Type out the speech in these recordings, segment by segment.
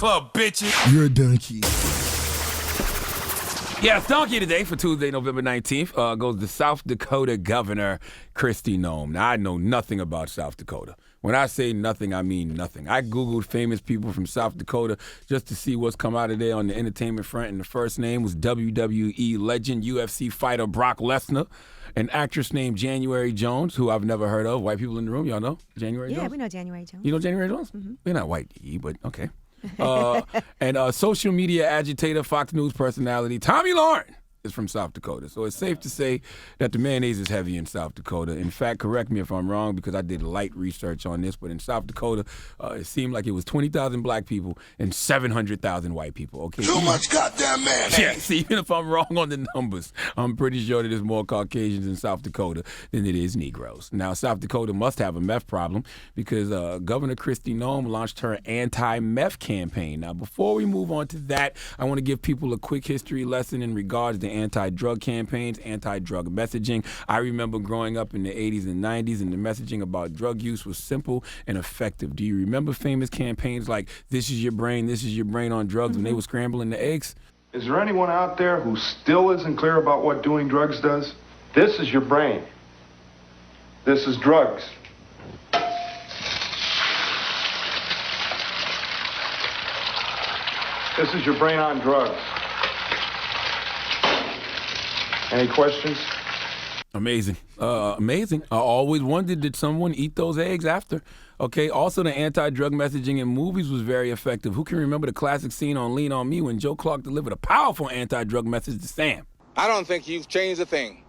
club, bitches. You're a donkey. Yes, donkey today for Tuesday, November 19th, goes to South Dakota Governor Kristi Noem. Now, I know nothing about South Dakota. When I say nothing, I mean nothing. I Googled famous people from South Dakota just to see what's come out of there on the entertainment front, and the first name was WWE legend, UFC fighter Brock Lesnar, an actress named January Jones, who I've never heard of. White people in the room, y'all know January Jones? Yeah, we know January Jones. You know January Jones? Mm-hmm. We're not white, but okay. And social media agitator, Fox News personality, Tommy Lauren is from South Dakota. So it's safe to say that the mayonnaise is heavy in South Dakota. In fact, correct me if I'm wrong because I did light research on this, but in South Dakota, it seemed like it was 20,000 black people and 700,000 white people. Okay. Too much goddamn mayonnaise. Yes, even if I'm wrong on the numbers, I'm pretty sure that there's more Caucasians in South Dakota than it is Negroes. Now, South Dakota must have a meth problem because Governor Kristi Noem launched her anti-meth campaign. Now, before we move on to that, I want to give people a quick history lesson in regards to anti-drug campaigns, anti-drug messaging. I remember growing up in the 80s and 90s, and the messaging about drug use was simple and effective. Do you remember famous campaigns like this is your brain on drugs, when they were scrambling the eggs? Is there anyone out there who still isn't clear about what doing drugs does? This is your brain. This is drugs. This is your brain on drugs. Any questions? Amazing. Amazing. I always wondered, did someone eat those eggs after? Okay, also the anti-drug messaging in movies was very effective. Who can remember the classic scene on Lean On Me when Joe Clark delivered a powerful anti-drug message to Sam? I don't think you've changed a thing.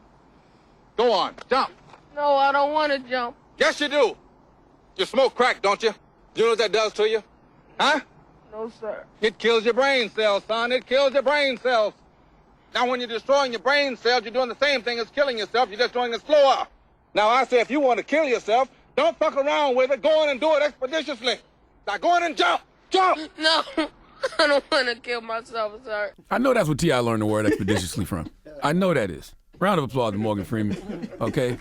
Go on, jump. No, I don't want to jump. Yes, you do. You smoke crack, don't you? You know what that does to you? Huh? No, sir. It kills your brain cells, son. It kills your brain cells. Now, when you're destroying your brain cells, you're doing the same thing as killing yourself. You're just doing it slower. Now, I say if you want to kill yourself, don't fuck around with it. Go in and do it expeditiously. Now, go in and jump. Jump! No, I don't want to kill myself, sir. I know that's what T.I. learned the word expeditiously from. I know that is. Round of applause to Morgan Freeman, okay?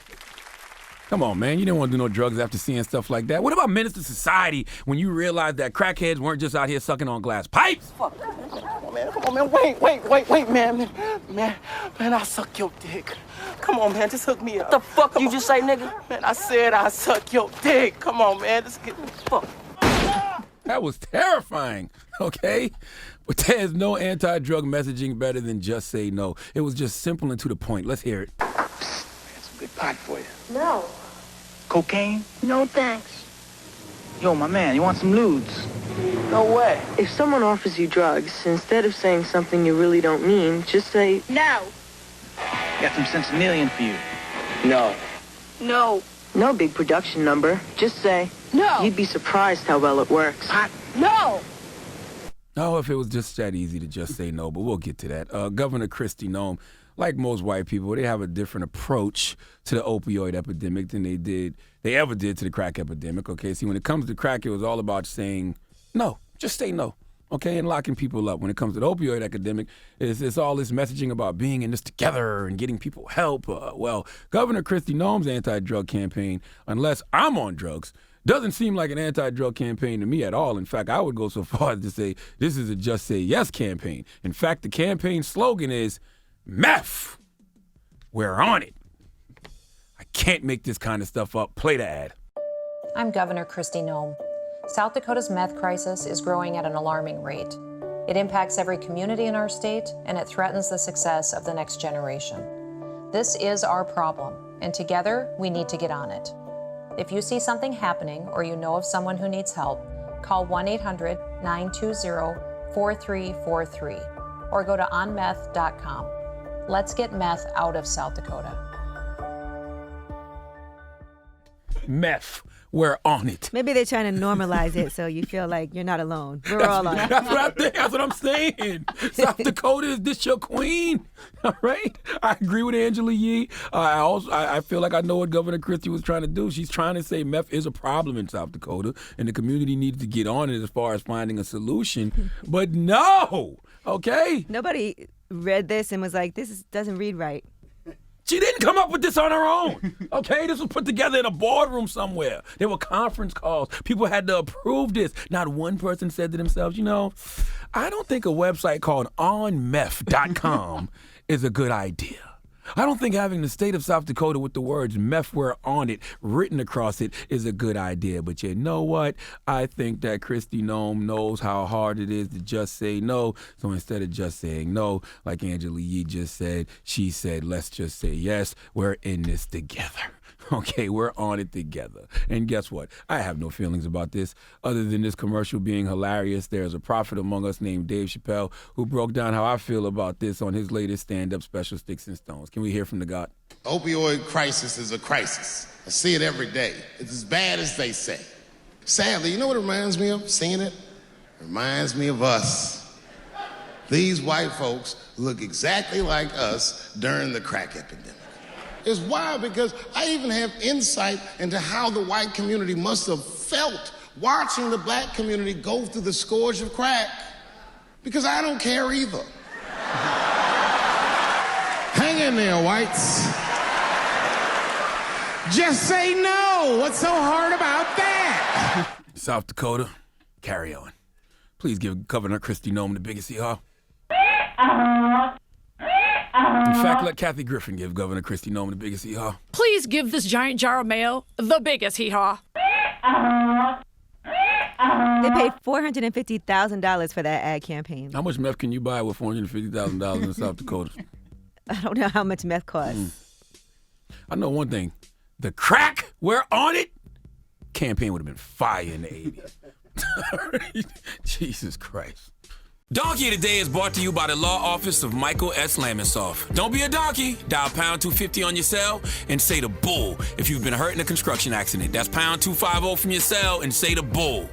Come on, man. You didn't want to do no drugs after seeing stuff like that. What about Menace to Society when you realized that crackheads weren't just out here sucking on glass pipes? Fuck. Come on, man. Wait, man. Man, I suck your dick. Come on, man. Just hook me up. What the fuck you just say, nigga? Man, I said I suck your dick. Come on, man. Just get fuck. That was terrifying, okay? But there's no anti-drug messaging better than just say no. It was just simple and to the point. Let's hear it. Got some good pot for you. No. Cocaine? No, thanks. Yo, my man, you want some lewds? No way. If someone offers you drugs, instead of saying something you really don't mean, just say, No. Got some centennialian for you. No. No. no big production number. Just say, No. You'd be surprised how well it works. No. Oh, if it was just that easy to just say no, but we'll get to that. Governor Kristi Noem, like most white people, they have a different approach to the opioid epidemic than they ever did to the crack epidemic. Okay, see, when it comes to crack, it was all about saying no, just say no. Okay, and locking people up. When it comes to the opioid epidemic, it's all this messaging about being in this together and getting people help. Well, Governor Kristi Noem's anti-drug campaign, unless I'm on drugs, doesn't seem like an anti-drug campaign to me at all. In fact, I would go so far as to say this is a Just Say Yes campaign. In fact, the campaign slogan is meth. We're on it. I can't make this kind of stuff up. Play the ad. I'm Governor Kristi Noem. South Dakota's meth crisis is growing at an alarming rate. It impacts every community in our state, and it threatens the success of the next generation. This is our problem, and together we need to get on it. If you see something happening or you know of someone who needs help, call 1-800-920-4343 or go to onmeth.com. Let's get meth out of South Dakota. Meth. We're on it. Maybe they're trying to normalize it so you feel like you're not alone. We're all on it. That's what I think. That's what I'm saying. South Dakota, is this your queen? All right. I agree with Angela Yee. I feel like I know what Governor Kristi was trying to do. She's trying to say meth is a problem in South Dakota, and the community needs to get on it as far as finding a solution. But no, okay? Nobody read this and was like, doesn't read right. She didn't come up with this on her own. Okay, this was put together in a boardroom somewhere. There were conference calls. People had to approve this. Not one person said to themselves, you know, I don't think a website called onmeth.com is a good idea. I don't think having the state of South Dakota with the words methware on it written across it is a good idea. But you know what? I think that Kristi Noem knows how hard it is to just say no. So instead of just saying no, like Angela Yee just said, she said, let's just say yes. We're in this together. Okay, we're on it together. And guess what? I have no feelings about this. Other than this commercial being hilarious, there's a prophet among us named Dave Chappelle who broke down how I feel about this on his latest stand-up special, Sticks and Stones. Can we hear from the God? Opioid crisis is a crisis. I see it every day. It's as bad as they say. Sadly, you know what it reminds me of, seeing it? It reminds me of us. These white folks look exactly like us during the crack epidemic. It's wild because I even have insight into how the white community must have felt watching the black community go through the scourge of crack. Because I don't care either. Hang in there, whites. Just say no. What's so hard about that? South Dakota, carry on. Please give Governor Kristi Noem the biggest hee-haw. In fact, let Kathy Griffin give Governor Kristi Noem the biggest hee-haw. Please give this giant jar of mail the biggest hee-haw. They paid $450,000 for that ad campaign. How much meth can you buy with $450,000 in South Dakota? I don't know how much meth costs. I know one thing. The crack, we're on it, campaign would have been fire in the 80s. Jesus Christ. Donkey of the Day is brought to you by the law office of Michael S. Lamonsoff. Don't be a donkey. Dial pound 250 on your cell and say the bull if you've been hurt in a construction accident. That's pound 250 from your cell and say the bull.